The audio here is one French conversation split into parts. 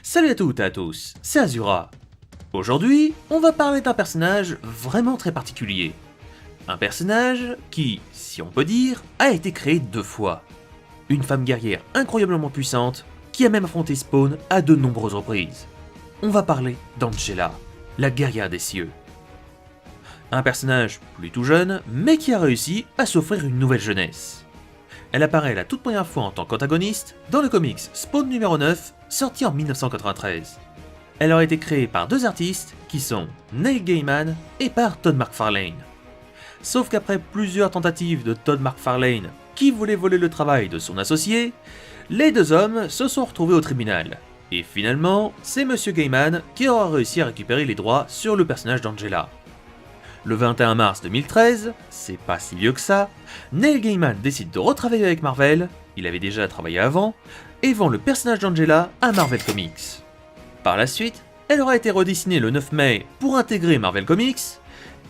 Salut à toutes et à tous, c'est Azura. Aujourd'hui, on va parler d'un personnage vraiment très particulier. Un personnage qui, si on peut dire, a été créé 2 fois. Une femme guerrière incroyablement puissante, qui a même affronté Spawn à de nombreuses reprises. On va parler d'Angela, la guerrière des cieux. Un personnage plutôt jeune, mais qui a réussi à s'offrir une nouvelle jeunesse. Elle apparaît la toute première fois en tant qu'antagoniste dans le comics Spawn numéro 9, sorti en 1993. Elle aurait été créée par 2 artistes qui sont Neil Gaiman et par Todd McFarlane. Sauf qu'après plusieurs tentatives de Todd McFarlane qui voulait voler le travail de son associé, les 2 hommes se sont retrouvés au tribunal. Et finalement, c'est Monsieur Gaiman qui aura réussi à récupérer les droits sur le personnage d'Angela. Le 21 mars 2013, c'est pas si vieux que ça, Neil Gaiman décide de retravailler avec Marvel, il avait déjà travaillé avant, et vend le personnage d'Angela à Marvel Comics. Par la suite, elle aura été redessinée le 9 mai pour intégrer Marvel Comics,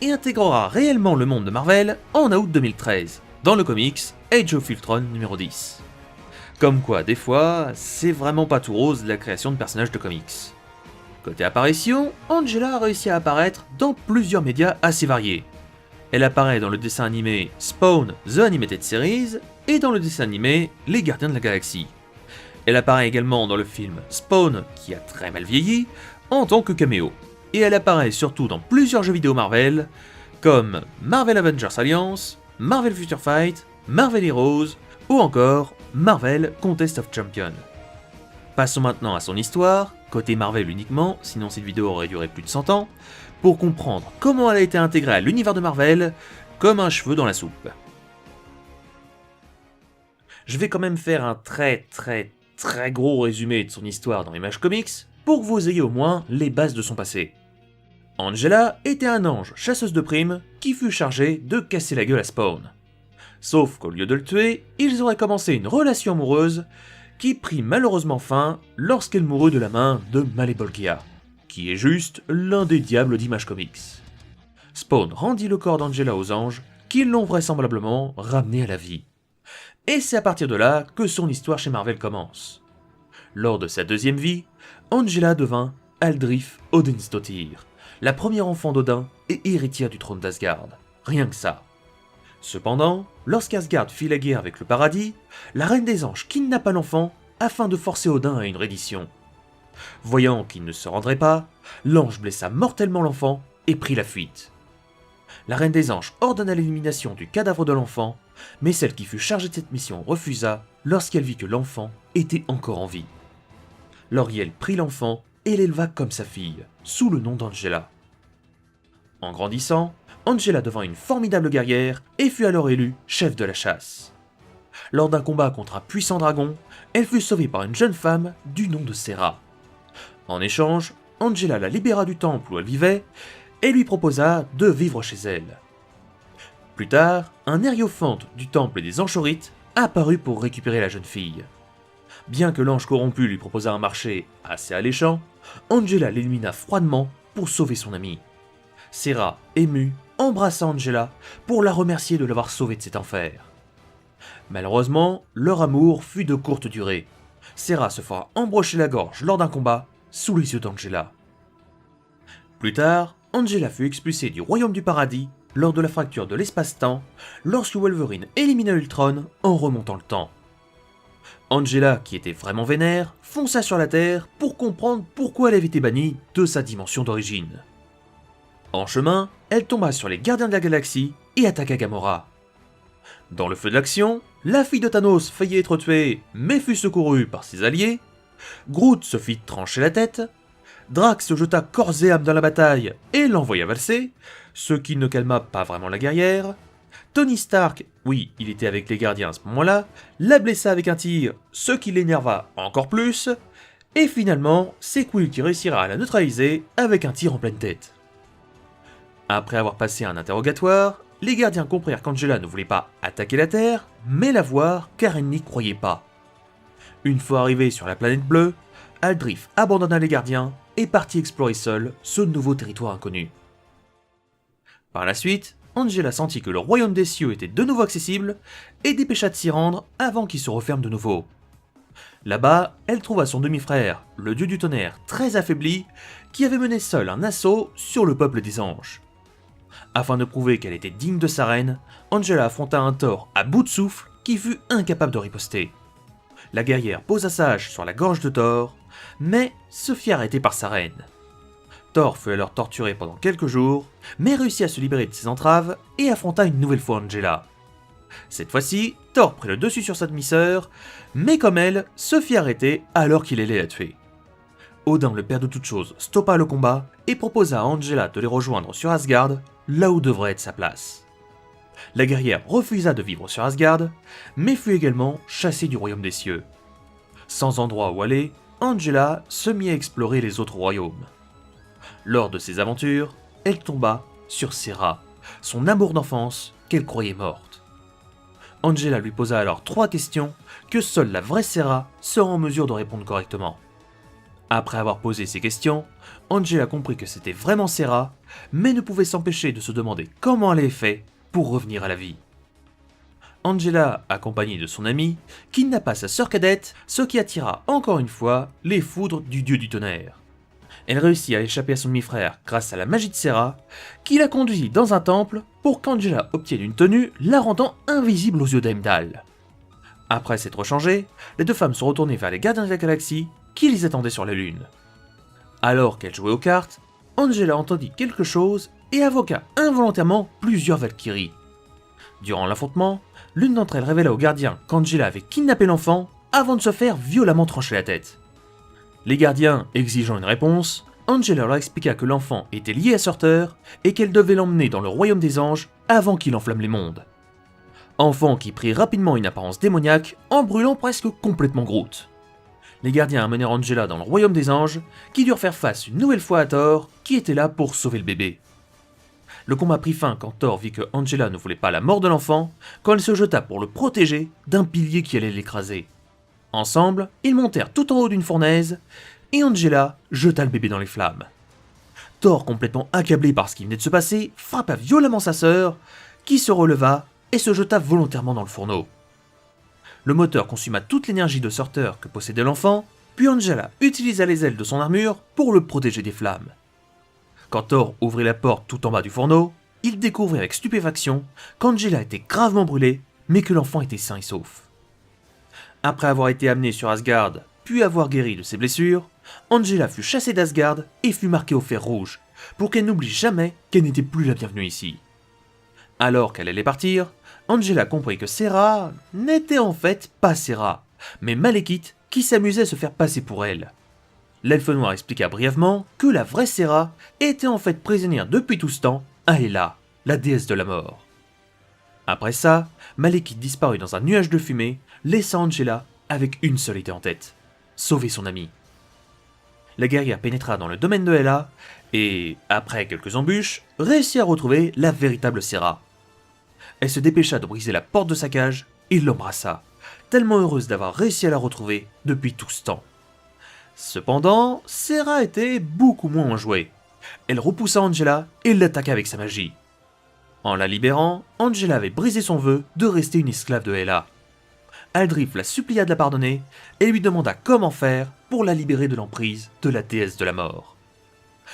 et intégrera réellement le monde de Marvel en août 2013, dans le comics Age of Ultron numéro 10. Comme quoi, des fois, c'est vraiment pas tout rose la création de personnages de comics. Côté apparition, Angela a réussi à apparaître dans plusieurs médias assez variés. Elle apparaît dans le dessin animé Spawn The Animated Series et dans le dessin animé Les Gardiens de la Galaxie. Elle apparaît également dans le film Spawn, qui a très mal vieilli, en tant que caméo. Et elle apparaît surtout dans plusieurs jeux vidéo Marvel, comme Marvel Avengers Alliance, Marvel Future Fight, Marvel Heroes, ou encore Marvel Contest of Champions. Passons maintenant à son histoire, côté Marvel uniquement, sinon cette vidéo aurait duré plus de 100 ans, pour comprendre comment elle a été intégrée à l'univers de Marvel, comme un cheveu dans la soupe. Je vais quand même faire un très gros résumé de son histoire dans Image Comics, pour que vous ayez au moins les bases de son passé. Angela était un ange chasseuse de primes qui fut chargée de casser la gueule à Spawn. Sauf qu'au lieu de le tuer, ils auraient commencé une relation amoureuse qui prit malheureusement fin lorsqu'elle mourut de la main de Malebolgia, qui est juste l'un des diables d'Image Comics. Spawn rendit le corps d'Angela aux anges, qui l'ont vraisemblablement ramené à la vie. Et c'est à partir de là que son histoire chez Marvel commence. Lors de sa 2e vie, Angela devint Aldrif Odinsdottir, la première enfant d'Odin et héritière du trône d'Asgard. Rien que ça. Cependant, lorsqu'Asgard fit la guerre avec le paradis, la Reine des Anges kidnappa l'enfant afin de forcer Odin à une reddition. Voyant qu'il ne se rendrait pas, l'ange blessa mortellement l'enfant et prit la fuite. La Reine des Anges ordonna l'élimination du cadavre de l'enfant, mais celle qui fut chargée de cette mission refusa lorsqu'elle vit que l'enfant était encore en vie. Loriel prit l'enfant et l'éleva comme sa fille, sous le nom d'Angela. En grandissant, Angela devint une formidable guerrière et fut alors élue chef de la chasse. Lors d'un combat contre un puissant dragon, elle fut sauvée par une jeune femme du nom de Serra. En échange, Angela la libéra du temple où elle vivait et lui proposa de vivre chez elle. Plus tard, un Hierophante du temple des Anchorites apparut pour récupérer la jeune fille. Bien que l'ange corrompu lui proposa un marché assez alléchant, Angela l'élimina froidement pour sauver son ami. Serra, émue, embrassa Angela pour la remercier de l'avoir sauvée de cet enfer. Malheureusement, leur amour fut de courte durée. Serra se fera embrocher la gorge lors d'un combat sous les yeux d'Angela. Plus tard, Angela fut expulsée du royaume du paradis lors de la fracture de l'espace-temps lorsque Wolverine élimina Ultron en remontant le temps. Angela, qui était vraiment vénère, fonça sur la Terre pour comprendre pourquoi elle avait été bannie de sa dimension d'origine. En chemin, elle tomba sur les Gardiens de la Galaxie et attaqua Gamora. Dans le feu de l'action, la fille de Thanos faillit être tuée mais fut secourue par ses alliés, Groot se fit trancher la tête, Drax se jeta corps et âme dans la bataille et l'envoya valser, ce qui ne calma pas vraiment la guerrière, Tony Stark, oui, il était avec les Gardiens à ce moment-là, la blessa avec un tir, ce qui l'énerva encore plus, et finalement, c'est Quill qui réussira à la neutraliser avec un tir en pleine tête. Après avoir passé un interrogatoire, les gardiens comprirent qu'Angela ne voulait pas attaquer la Terre, mais la voir car elle n'y croyait pas. Une fois arrivée sur la planète bleue, Aldrif abandonna les gardiens et partit explorer seul ce nouveau territoire inconnu. Par la suite, Angela sentit que le royaume des cieux était de nouveau accessible et dépêcha de s'y rendre avant qu'il se referme de nouveau. Là-bas, elle trouva son demi-frère, le dieu du tonnerre, très affaibli, qui avait mené seul un assaut sur le peuple des anges. Afin de prouver qu'elle était digne de sa reine, Angela affronta un Thor à bout de souffle qui fut incapable de riposter. La guerrière posa sa hache sur la gorge de Thor, mais se fit arrêter par sa reine. Thor fut alors torturé pendant quelques jours, mais réussit à se libérer de ses entraves et affronta une nouvelle fois Angela. Cette fois-ci, Thor prit le dessus sur sa demi-sœur, mais comme elle, se fit arrêter alors qu'il allait la tuer. Odin, le père de toutes choses, stoppa le combat et proposa à Angela de les rejoindre sur Asgard, là où devrait être sa place. La guerrière refusa de vivre sur Asgard, mais fut également chassée du royaume des cieux. Sans endroit où aller, Angela se mit à explorer les autres royaumes. Lors de ses aventures, elle tomba sur Sera, son amour d'enfance qu'elle croyait morte. Angela lui posa alors 3 questions que seule la vraie Sera sera en mesure de répondre correctement. Après avoir posé ces questions, Angela comprit que c'était vraiment Sera, mais ne pouvait s'empêcher de se demander comment elle avait fait pour revenir à la vie. Angela, accompagnée de son ami, kidnappa sa sœur cadette, ce qui attira encore une fois les foudres du dieu du tonnerre. Elle réussit à échapper à son demi-frère grâce à la magie de Sera, qui la conduisit dans un temple pour qu'Angela obtienne une tenue la rendant invisible aux yeux d'Heimdall. Après s'être changées, les deux femmes sont retournées vers les gardiens de la galaxie qui les attendaient sur la lune. Alors qu'elle jouait aux cartes, Angela entendit quelque chose et invoqua involontairement plusieurs Valkyries. Durant l'affrontement, l'une d'entre elles révéla aux gardiens qu'Angela avait kidnappé l'enfant avant de se faire violemment trancher la tête. Les gardiens exigeant une réponse, Angela leur expliqua que l'enfant était lié à Surtur et qu'elle devait l'emmener dans le royaume des anges avant qu'il enflamme les mondes. Enfant qui prit rapidement une apparence démoniaque en brûlant presque complètement Groot. Les gardiens amenèrent Angela dans le royaume des anges, qui durent faire face une nouvelle fois à Thor, qui était là pour sauver le bébé. Le combat prit fin quand Thor vit que Angela ne voulait pas la mort de l'enfant, quand elle se jeta pour le protéger d'un pilier qui allait l'écraser. Ensemble, ils montèrent tout en haut d'une fournaise, et Angela jeta le bébé dans les flammes. Thor, complètement accablé par ce qui venait de se passer, frappa violemment sa sœur, qui se releva et se jeta volontairement dans le fourneau. Le moteur consuma toute l'énergie de Surtur que possédait l'enfant, puis Angela utilisa les ailes de son armure pour le protéger des flammes. Quand Thor ouvrit la porte tout en bas du fourneau, il découvrit avec stupéfaction qu'Angela était gravement brûlée, mais que l'enfant était sain et sauf. Après avoir été amenée sur Asgard, puis avoir guéri de ses blessures, Angela fut chassée d'Asgard et fut marquée au fer rouge, pour qu'elle n'oublie jamais qu'elle n'était plus la bienvenue ici. Alors qu'elle allait partir, Angela comprit que Sera n'était en fait pas Sera, mais Malekith qui s'amusait à se faire passer pour elle. L'elfe noir expliqua brièvement que la vraie Sera était en fait prisonnière depuis tout ce temps à Hela, la déesse de la mort. Après ça, Malekith disparut dans un nuage de fumée, laissant Angela avec une seule idée en tête, sauver son ami. La guerrière pénétra dans le domaine de Hela, et, après quelques embûches, réussit à retrouver la véritable Sera. Elle se dépêcha de briser la porte de sa cage et l'embrassa, tellement heureuse d'avoir réussi à la retrouver depuis tout ce temps. Cependant, Sera était beaucoup moins enjouée. Elle repoussa Angela et l'attaqua avec sa magie. En la libérant, Angela avait brisé son vœu de rester une esclave de Hela. Aldrif la supplia de la pardonner et lui demanda comment faire pour la libérer de l'emprise de la déesse de la mort.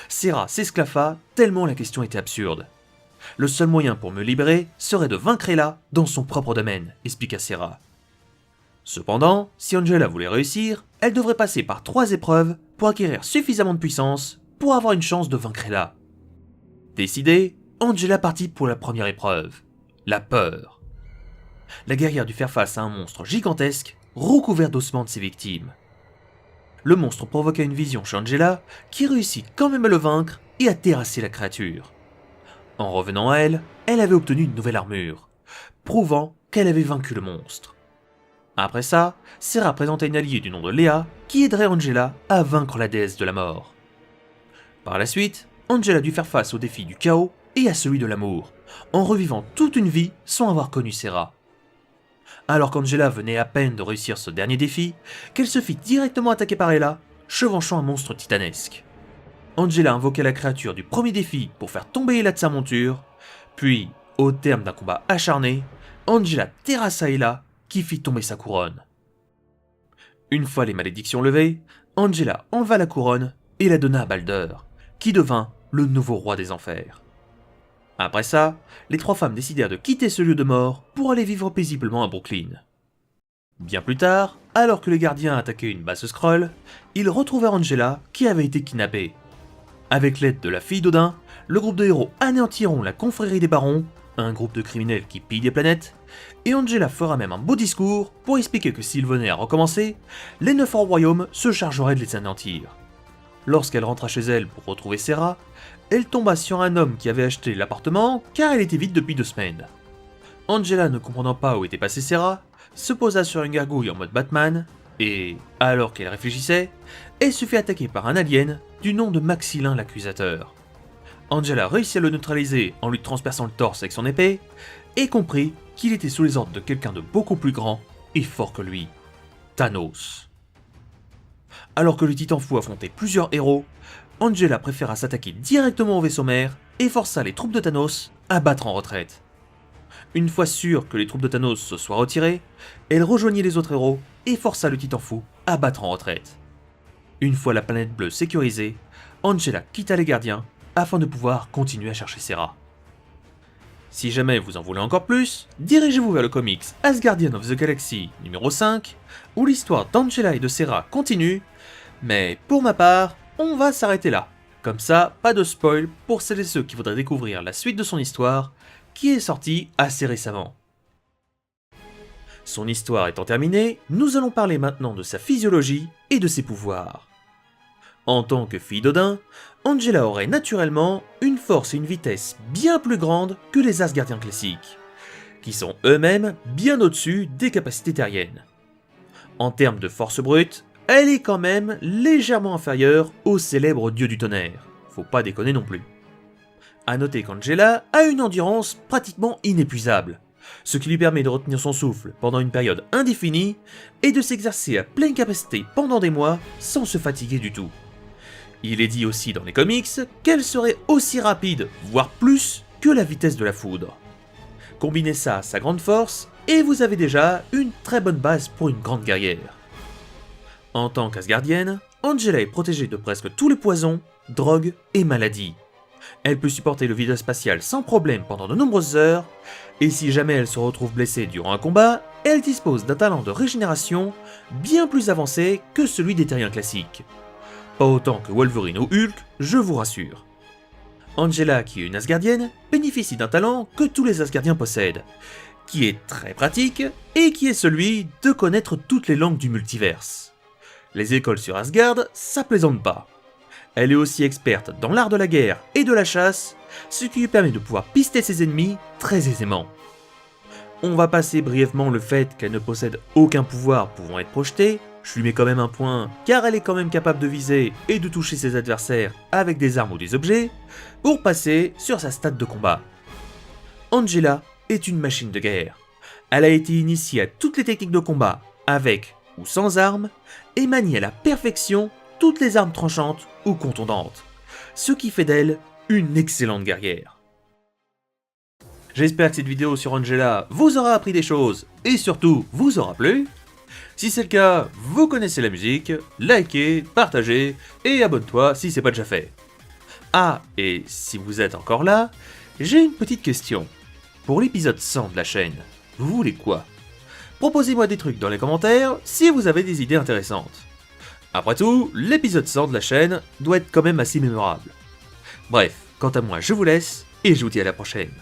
Sera s'esclaffa tellement la question était absurde. Le seul moyen pour me libérer serait de vaincre Hela dans son propre domaine, expliqua Sera. Cependant, si Angela voulait réussir, elle devrait passer par 3 épreuves pour acquérir suffisamment de puissance pour avoir une chance de vaincre Hela. Décidée, Angela partit pour la première épreuve, la peur. La guerrière dut faire face à un monstre gigantesque, recouvert d'ossements de ses victimes. Le monstre provoqua une vision chez Angela, qui réussit quand même à le vaincre et à terrasser la créature. En revenant à elle, elle avait obtenu une nouvelle armure, prouvant qu'elle avait vaincu le monstre. Après ça, Sera présenta une alliée du nom de Léa qui aiderait Angela à vaincre la déesse de la mort. Par la suite, Angela dut faire face au défi du chaos et à celui de l'amour, en revivant toute une vie sans avoir connu Sera. Alors qu'Angela venait à peine de réussir ce dernier défi, qu'elle se fit directement attaquer par Hela, chevauchant un monstre titanesque. Angela invoqua la créature du premier défi pour faire tomber Hela de sa monture, puis, au terme d'un combat acharné, Angela terrassa Hela qui fit tomber sa couronne. Une fois les malédictions levées, Angela enleva la couronne et la donna à Balder, qui devint le nouveau roi des enfers. Après ça, les trois femmes décidèrent de quitter ce lieu de mort pour aller vivre paisiblement à Brooklyn. Bien plus tard, alors que les gardiens attaquaient une base Skrull, ils retrouvèrent Angela qui avait été kidnappée. Avec l'aide de la fille d'Odin, le groupe de héros anéantiront la confrérie des barons, un groupe de criminels qui pillent des planètes, et Angela fera même un beau discours pour expliquer que s'ils venaient à recommencer, les 9 hors royaumes se chargeraient de les anéantir. Lorsqu'elle rentra chez elle pour retrouver Serra, elle tomba sur un homme qui avait acheté l'appartement car elle était vide depuis 2 semaines. Angela, ne comprenant pas où était passée Serra, se posa sur une gargouille en mode Batman, et, alors qu'elle réfléchissait, elle se fit attaquer par un alien du nom de Maxilin l'Accusateur. Angela réussit à le neutraliser en lui transperçant le torse avec son épée, et comprit qu'il était sous les ordres de quelqu'un de beaucoup plus grand et fort que lui, Thanos. Alors que le Titan Fou affrontait plusieurs héros, Angela préféra s'attaquer directement au vaisseau mère et força les troupes de Thanos à battre en retraite. Une fois sûre que les troupes de Thanos se soient retirées, elle rejoignit les autres héros et força le Titan Fou à battre en retraite. Une fois la planète bleue sécurisée, Angela quitta les gardiens afin de pouvoir continuer à chercher Serra. Si jamais vous en voulez encore plus, dirigez-vous vers le comics Asgardian of the Galaxy numéro 5, où l'histoire d'Angela et de Serra continue, mais pour ma part, on va s'arrêter là. Comme ça, pas de spoil pour celles et ceux qui voudraient découvrir la suite de son histoire, qui est sortie assez récemment. Son histoire étant terminée, nous allons parler maintenant de sa physiologie et de ses pouvoirs. En tant que fille d'Odin, Angela aurait naturellement une force et une vitesse bien plus grandes que les Asgardiens classiques, qui sont eux-mêmes bien au-dessus des capacités terriennes. En termes de force brute, elle est quand même légèrement inférieure au célèbre dieu du tonnerre, faut pas déconner non plus. A noter qu'Angela a une endurance pratiquement inépuisable, ce qui lui permet de retenir son souffle pendant une période indéfinie et de s'exercer à pleine capacité pendant des mois sans se fatiguer du tout. Il est dit aussi dans les comics qu'elle serait aussi rapide, voire plus, que la vitesse de la foudre. Combinez ça à sa grande force, et vous avez déjà une très bonne base pour une grande guerrière. En tant qu'Asgardienne, Angela est protégée de presque tous les poisons, drogues et maladies. Elle peut supporter le vide spatial sans problème pendant de nombreuses heures, et si jamais elle se retrouve blessée durant un combat, elle dispose d'un talent de régénération bien plus avancé que celui des terriens classiques. Pas autant que Wolverine ou Hulk, je vous rassure. Angela, qui est une Asgardienne, bénéficie d'un talent que tous les Asgardiens possèdent, qui est très pratique et qui est celui de connaître toutes les langues du multiverse. Les écoles sur Asgard, ça plaisante pas. Elle est aussi experte dans l'art de la guerre et de la chasse, ce qui lui permet de pouvoir pister ses ennemis très aisément. On va passer brièvement le fait qu'elle ne possède aucun pouvoir pouvant être projeté, je lui mets quand même un point car elle est quand même capable de viser et de toucher ses adversaires avec des armes ou des objets, pour passer sur sa stat de combat. Angela est une machine de guerre. Elle a été initiée à toutes les techniques de combat, avec ou sans armes, et manie à la perfection toutes les armes tranchantes ou contondantes, ce qui fait d'elle une excellente guerrière. J'espère que cette vidéo sur Angela vous aura appris des choses et surtout vous aura plu. Si c'est le cas, vous connaissez la musique, likez, partagez et abonne-toi si c'est pas déjà fait. Ah, et si vous êtes encore là, j'ai une petite question. Pour l'épisode 100 de la chaîne, vous voulez quoi? Proposez-moi des trucs dans les commentaires si vous avez des idées intéressantes. Après tout, l'épisode 100 de la chaîne doit être quand même assez mémorable. Bref, quant à moi je vous laisse et je vous dis à la prochaine.